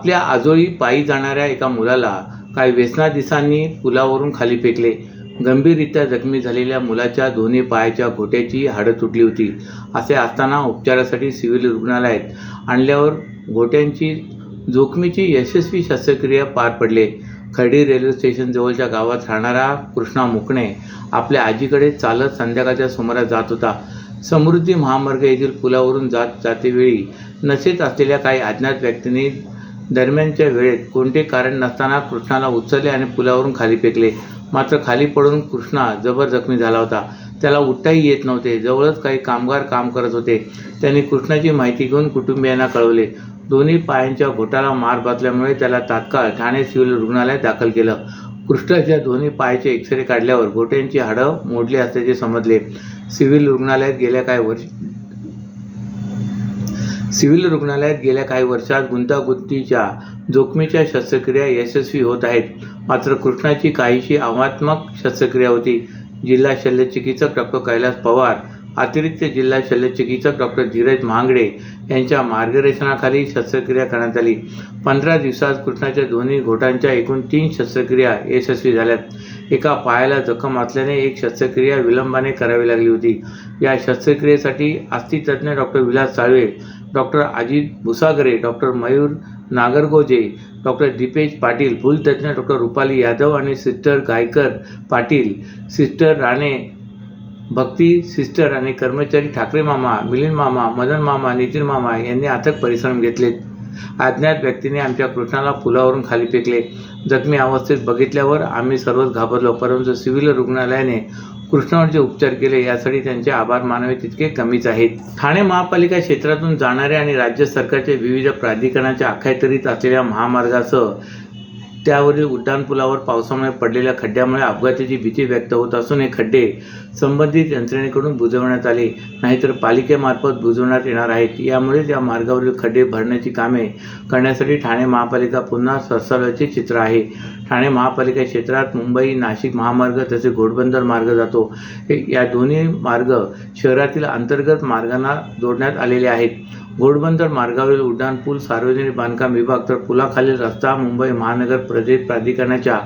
आपल्या आजोळी पायी जाणाऱ्या एका मुलाला काही व्यसनाधीशांनी पुलावरून खाली फेकले. गंभीररित्या जखमी झालेल्या मुलाच्या दोन्ही पायाच्या घोट्याची हाडं तुटली होती. असे असताना उपचारासाठी सिव्हिल रुग्णालयात आणल्यावर घोट्यांची जोखमीची यशस्वी शस्त्रक्रिया पार पडली. खर्डी रेल्वे स्टेशन जवळच्या गावात राहणारा कृष्णा मुकणे आपल्या आजीकडे चालत संध्याकाळच्या सुमारास जात होता. समृद्धी महामार्ग येथील पुलावरून जातेवेळी नशेत असलेल्या काही अज्ञात व्यक्तींनी दरम्यानच्या वेळेत कोणते कारण नसताना कृष्णाला उचलले आणि पुलावरून खाली फेकले. मात्र खाली पडून कृष्णा जबर जखमी झाला होता. त्याला उठताही येत नव्हते. जवळच काही कामगार काम करत होते. त्यांनी कृष्णाची माहिती घेऊन कुटुंबियांना कळवले. दोन्ही पायांच्या घोटाला मार बसल्यामुळे त्याला तात्काळ ठाणे सिव्हिल रुग्णालयात दाखल केलं. कृष्णाच्या दोन्ही पायाचे एक्सरे काढल्यावर घोट्यांची हाडं मोडली असल्याचे समजले. सिव्हिल रुग्णालयात गेल्या काही वर्षात गुंतागुंतीच्या जोखमीच्या शस्त्रक्रिया यशस्वी होत आहेत. मात्र कृष्णाची काहीशी आव्हानात्मक शस्त्रक्रिया होती. जिल्हा शल्यचिकित्सक डॉ. कैलास पवार, अतिरिक्त जिल्हा शल्यचिकित्सक डॉ. धीरज महागडे यांच्या मार्गदर्शनाखाली शस्त्रक्रिया करण्यात आली. 15 दिवसात कृष्णाच्या दोन्ही घोटांच्या एकूण 3 शस्त्रक्रिया यशस्वी झाल्यात. एका पायाला जखम असल्याने एक शस्त्रक्रिया विलंबाने करावी लागली होती. या शस्त्रक्रियेसाठी अस्थितज्ञ डॉ. विलास साळवे, डॉ. अजित भुसागरे, डॉ. मयूर नागरगोजे, डॉ. दीपेश पाटील, भूलतज्ञ डॉ. रुपाली यादव आणि सिस्टर गायकर पाटील, सिस्टर राणे भक्ती सिस्टर आणि कर्मचारी ठाकरे मामा, मिलिंद मामा, मदन मामा, नितीन मामा यांनी अथक परिश्रम घेतलेत. अज्ञात व्यक्तीने आमच्या कृष्णाला पुलावरून खाली फेकले. जखमी अवस्थेत बघितल्यावर आम्ही सर्वच घाबरलो. परंतु सिव्हिल रुग्णालयाने कृष्णावर जे उपचार केले यासाठी त्यांचे आभार मानावे तितके कमीच आहेत. ठाणे महापालिका क्षेत्रातून जाणाऱ्या आणि राज्य सरकारच्या विविध प्राधिकरणाच्या अखत्यारीत असलेल्या महामार्गासह त्यावरील उड्डाणपुलावर पावसामुळे पडलेल्या खड्ड्यामुळे अपघाताची भीती व्यक्त होत असून हे खड्डे संबंधित यंत्रणेकडून बुजवण्यात आले नाहीतर पालिकेमार्फत बुजवण्यात येणार आहेत. यामुळे या मार्गावरील खड्डे भरण्याची कामे करण्यासाठी ठाणे महापालिका पुन्हा सरसावल्याचे चित्र आहे. ठाणे महापालिका क्षेत्रात मुंबई नाशिक महामार्ग तसेच घोडबंदर मार्ग जातो. या दोन्ही मार्ग शहरातील अंतर्गत मार्गांना जोडण्यात आलेले आहेत. घोडबंदर मार्गावरील उड्डाणपूल सार्वजनिक बांधकाम विभाग तर पुलाखालील रस्ता मुंबई महानगर प्रदेश प्राधिकरणाच्या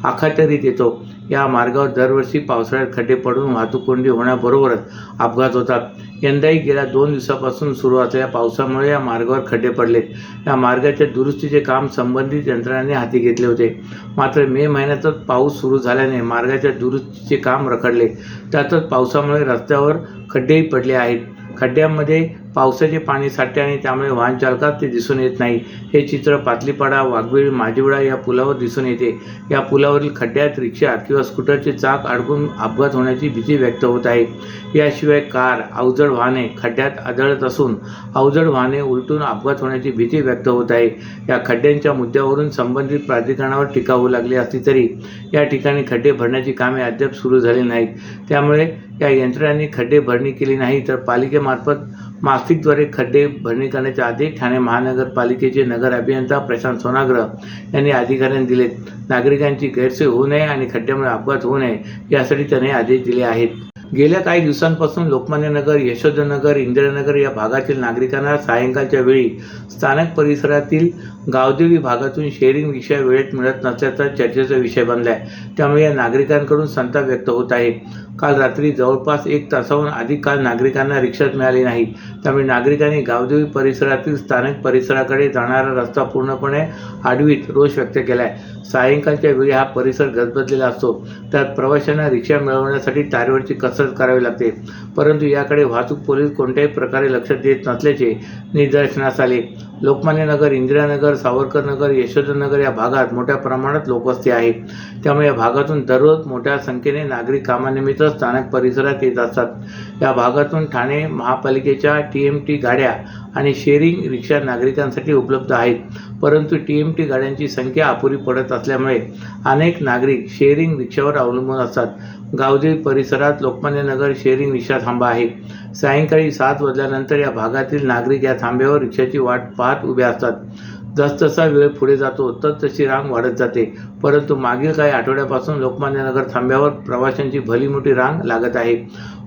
अखत्यारीत येतो. या मार्गावर दरवर्षी पावसाळ्यात खड्डे पडून वाहतूक कोंडी होण्याबरोबरच अपघात होतात. यंदाही गेल्या 2 दिवसापासून सुरू असलेल्या पावसामुळे या मार्गावर खड्डे पडलेत. या मार्गाच्या दुरुस्तीचे काम संबंधित यंत्रणांनी हाती घेतले होते. मात्र मे महिन्यातच पाऊस सुरू झाल्याने मार्गाच्या दुरुस्तीचे काम रखडले. त्यातच पावसामुळे रस्त्यावर खड्डेही पडले आहेत. खड्ड्यांमध्ये पावसाचे पाणी साठते आणि त्यामुळे वाहन चालकात ते दिसून येत नाही. हे चित्र पातलीपाडा, वाघबीळ, माझीवडा या पुलावर दिसून येते. या पुलावरील खड्ड्यात रिक्षा किंवा स्कूटरचे चाक अडकून अपघात होण्याची भीती व्यक्त होत आहे. याशिवाय कार, अवजड वाहने खड्ड्यात आदळत असून अवजड वाहने उलटून अपघात होण्याची भीती व्यक्त होत आहे. या खड्ड्यांच्या मुद्द्यावरून संबंधित प्राधिकरणावर टीका होऊ लागली असली तरी या ठिकाणी खड्डे भरण्याची कामे अद्याप सुरू झाली नाहीत. त्यामुळे या यंत्रणांनी खड्डे भरणी केली नाही तर पालिकेमार्फत मास्टिकद्वारे खड्डे भरणी करण्याचे आदेश ठाणे महानगरपालिकेचे नगर अभियंता प्रशांत सोनाग्र यांनी अधिकाऱ्यांनी दिलेत. नागरिकांची गैरसोय होऊ नये आणि खड्ड्यामुळे अपघात होऊ नये यासाठी त्यांनी आदेश दिले आहेत. गेल्या काही दिवसांपासून लोकमान्य नगर, यशोधनगर, इंदिरानगर या भागातील नागरिकांना सायंकाळच्या वेळी स्थानिक परिसरातील गावदेवी भागातून शेअरिंग रिक्षा वेळेत मिळत नसल्याचा चर्चेचा विषय बनला आहे. त्यामुळे या नागरिकांकडून संताप व्यक्त होत आहे. काल रात्री जवळपास 1 तासाहून अधिक काळ नागरिकांना रिक्षाच मिळाली नाही. त्यामुळे नागरिकांनी गावदेवी परिसरातील स्थानिक परिसराकडे जाणारा रस्ता पूर्णपणे अडवीत रोष व्यक्त केला आहे. सायंकाळच्या वेळी हा परिसर गजबजलेला असतो. त्यात प्रवाशांना रिक्षा मिळवण्यासाठी तारेवरची कसरत करावी लागते. परंतु याकडे वाहतूक पोलीस कोणत्याही प्रकारे लक्ष देत नसल्याचे निदर्शनास आले. लोकमान्य नगर, इंदिरानगर, सावरकर नगर, यशोधनगर या भागात मोठ्या प्रमाणात लोकवस्ती आहे. त्यामुळे या भागातून दररोज मोठ्या संख्येने नागरिक कामानिमित्त स्थानिक परिसरात येत असतात. या भागातून ठाणे महापालिकेच्या TMT गाड्या आणि शेअरिंग रिक्षा नागरिकांसाठी उपलब्ध आहेत. परंतु TMT गाड्यांची संख्या अपुरी पडत असल्यामुळे अनेक नागरिक शेअरिंग रिक्षावर अवलंबून असतात. गावदेवी परिसरात लोकमान्य नगर शेअरिंग रिक्षा थांबा आहे. सायंकाळी 7 वाजल्यानंतर या भागातील नागरिक या थांब्यावर रिक्षाची वाट पाहत उभे असतात. जसजसा वेळ पुढे जातो तसतशी रांग वाढत जाते, परंतु मागील काही आठवड्यापासून लोकमान्य नगर थांब्यावर प्रवाशांची भली मोठी रांग लागत आहे.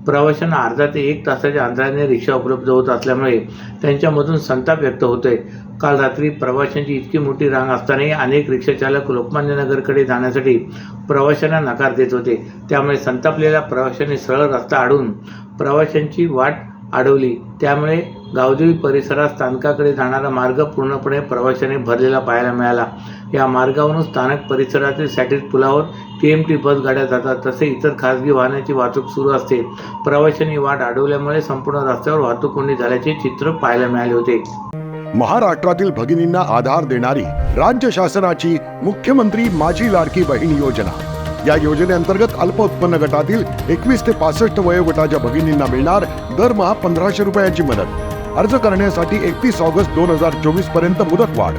प्रवाशांना अर्धा ते 1 तासाच्या अंतराने रिक्षा उपलब्ध होत असल्यामुळे त्यांच्यामधून संताप व्यक्त होतोय. काल रात्री प्रवाशांची इतकी मोठी रांग असतानाही अनेक रिक्षाचालक लोकमान्य नगरकडे जाण्यासाठी प्रवाशांना नकार देत होते. त्यामुळे संतापलेल्या प्रवाशांनी सरळ रस्ता अडवून प्रवाशांची वाट अडवली. त्यामुळे गावदेवी परिसरात स्थानकाकडे जाणारा मार्ग पूर्णपणे प्रवाशांनी भरलेला पाहायला मिळाला. या मार्गावरून स्थानक परिसरातील सॅटिस पुलावर TMT बस गाड्या जातात, तसे इतर खासगी वाहनांची वाहतूक सुरू असते. प्रवाशांनी वाट अडवल्यामुळे संपूर्ण रस्त्यावर वाहतूक कोंडी झाल्याचे चित्र पाहायला मिळाले होते. महाराष्ट्रातील भगिनींना आधार देणारी राज्य शासनाची मुख्यमंत्री माझी लाडकी बहीण योजना. या योजनेअंतर्गत अल्प उत्पन्न गटातील 21 ते 65 वयोगटाच्या भगिनींना मिळणार दरमहा 1500 रुपयाची मदत. अर्ज करण्यासाठी 31 ऑगस्ट 2024 पर्यंत मुदतवाढ.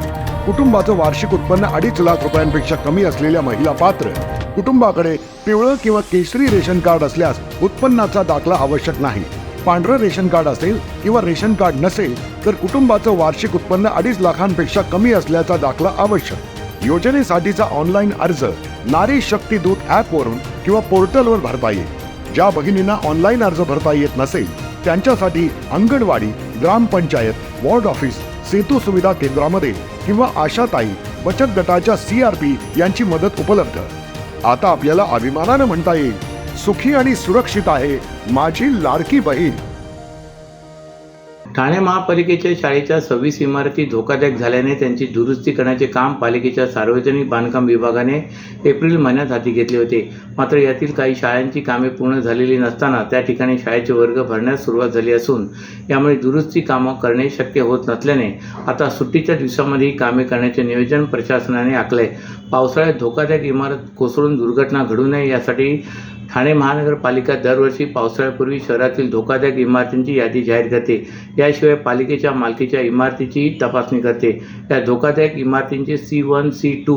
कुटुंबाचं वार्षिक उत्पन्न 2.5 लाख रुपयांपेक्षा कमी असलेल्या महिला पात्र. कुटुंबाकडे पिवळं किंवा केशरी रेशन कार्ड असल्यास उत्पन्नाचा दाखला आवश्यक नाही. पांढरं रेशन कार्ड असेल किंवा रेशन कार्ड नसेल तर कुटुंबाचं वार्षिक उत्पन्न 2.5 लाखांपेक्षा कमी असल्याचा दाखला आवश्यक. योजनेसाठीचा ऑनलाईन अर्ज नारी शक्ती दूत ॲपवरून किंवा पोर्टलवर भरता येईल. ज्या भगिनींना ऑनलाईन अर्ज भरता येत नसेल त्यांच्यासाठी अंगणवाडी, ग्रामपंचायत, वॉर्ड ऑफिस, सेतू सुविधा केंद्रामध्ये किंवा आशाताई बचत गटाच्या CRP यांची मदत उपलब्ध. आता आपल्याला अभिमानानं म्हणता येईल, सुखी आणि सुरक्षित आहे माझी लाडकी बहीण. ठाणे महापालिकेच्या शाळेच्या 26 इमारती धोकादायक झाल्याने त्यांची दुरुस्ती करण्याचे काम पालिकेच्या सार्वजनिक बांधकाम विभागाने एप्रिल महिन्यात हाती घेतले होते. मात्र यातील काही शाळांची कामे पूर्ण झालेली नसताना त्या ठिकाणी शाळेचे वर्ग भरण्यास सुरुवात झाली असून यामुळे दुरुस्ती कामं करणे शक्य होत नसल्याने आता सुट्टीच्या दिवसामध्ये ही कामे करण्याचे नियोजन प्रशासनाने आखले. पावसाळ्यात धोकादायक इमारत कोसळून दुर्घटना घडू नये यासाठी ठाणे महानगरपालिका दरवर्षी पावसाळ्यापूर्वी शहरातील धोकादायक इमारतींची यादी जाहीर करते. याशिवाय पालिकेच्या मालकीच्या इमारतीचीही तपासणी करते. या धोकादायक इमारतींचे C1, C2,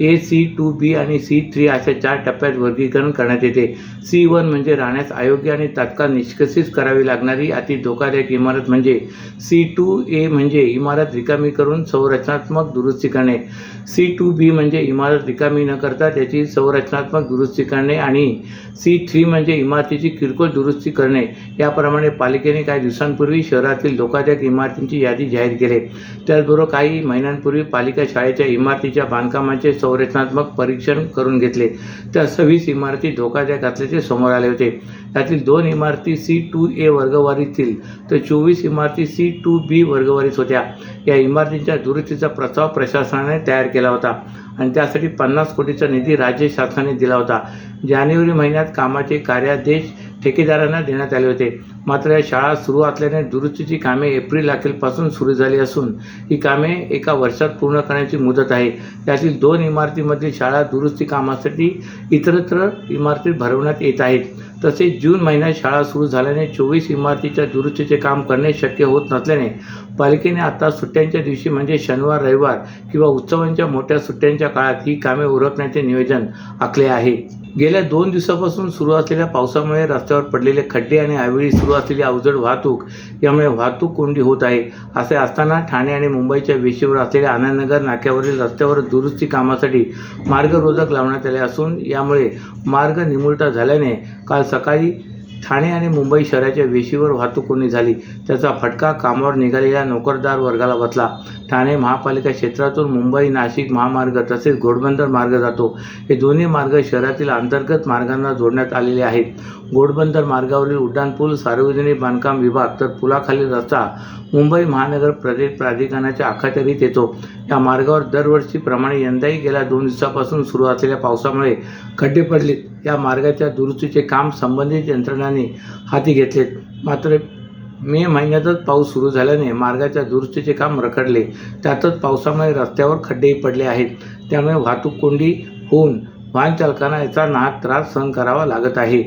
A, C, 2B आणि C3 अशा 4 टप्प्यात वर्गीकरण करण्यात येते. C1 म्हणजे राहण्यास अयोग्य आणि तात्काळ निष्कासित करावी लागणारी अति धोकादायक इमारत म्हणजे. C2A म्हणजे इमारत रिकामी करून संरचनात्मक दुरुस्ती करणे. C2B म्हणजे इमारत रिकामी न करता त्याची संरचनात्मक दुरुस्ती करणे आणि C3 म्हणजे इमारतीची किरकोळ दुरुस्ती करणे. याप्रमाणे पालिकेने काही दिवसांपूर्वी शहरातील धोकादायक इमारतींची यादी जाहीर केली. त्याचबरोबर काही महिन्यांपूर्वी पालिका शाळेच्या इमारतीच्या बांधकामाचे संरचनात्मक परीक्षण करून घेतले. त्या 26 इमारती धोकादायक असल्याचे समोर आले होते. त्यातील 2 इमारती C2A वर्गवारीतील तर 24 इमारती C2B वर्गवारीत होत्या. या इमारतींच्या दुरुस्तीचा प्रस्ताव प्रशासनाने तयार केला होता आणि त्यासाठी 50 कोटीचा निधी राज्य शासनाने दिला होता. जानेवारी महिन्यात कामाचे कार्यादेश ठेकेदारांना देण्यात आले होते. मात्र या शाळा सुरू असल्याने दुरुस्तीची कामे एप्रिल अखेरपासून सुरू झाली असून ही कामे 1 वर्षात पूर्ण करण्याची मुदत आहे. यातील 2 इमारतींमधील शाळा दुरुस्ती कामासाठी इतरत्र इमारती भरवण्यात येत आहेत. तसेच जून महिन्यात शाळा सुरू झाल्याने 24 इमारतीच्या दुरुस्तीचे काम करणे शक्य होत नसल्याने पालिकेने आता सुट्ट्यांच्या दिवशी म्हणजे शनिवार, रविवार किंवा उत्सवांच्या मोठ्या सुट्ट्यांच्या काळात ही कामे उरकण्याचे नियोजन आखले आहे. गेल्या 2 दिवसापासून सुरू असलेल्या पावसामुळे रस्त्यावर पडलेले खड्डे आणि अवेळी सुरू असलेली अवजड वाहतूक यामुळे वाहतूक कोंडी होत आहे. असे असताना ठाणे आणि मुंबईच्या वेशीवर असलेल्या आनंदनगर नाक्यावरील रस्त्यावर दुरुस्ती कामासाठी मार्गरोधक लावण्यात आले असून यामुळे मार्ग निमुळता झाल्याने काल सकाळी ठाणे आणि मुंबई शहराच्या वेशीवर वाहतूक कोंडी झाली. त्याचा फटका कामावर निघालेल्या नोकरदार वर्गाला बसला. ठाणे महापालिका क्षेत्रातून मुंबई नाशिक महामार्ग तसेच घोडबंदर मार्ग जातो. हे दोन्ही मार्ग शहरातील अंतर्गत मार्गांना जोडण्यात आलेले आहेत. घोडबंदर मार्गावरील उड्डाणपूल सार्वजनिक बांधकाम विभाग तर पुलाखालील रस्ता मुंबई महानगर प्रदेश प्राधिकरणाच्या अखत्यारीत येतो. या मार्गावर दरवर्षीप्रमाणे यंदाही गेल्या 2 दिवसापासून सुरू असलेल्या पावसामुळे खड्डे पडले. या मार्गाच्या दुरुस्तीचे काम संबंधित यंत्रणांनी हाती घेतलेत. मात्र मे महिन्यातच पाऊस सुरू झाल्याने मार्गाच्या दुरुस्तीचे काम रखडले. त्यातच पावसामुळे रस्त्यावर खड्डेही पडले आहेत. त्यामुळे वाहतूक कोंडी होऊन वाहन चालकांना याचा नाहक त्रास सहन करावा लागत आहे.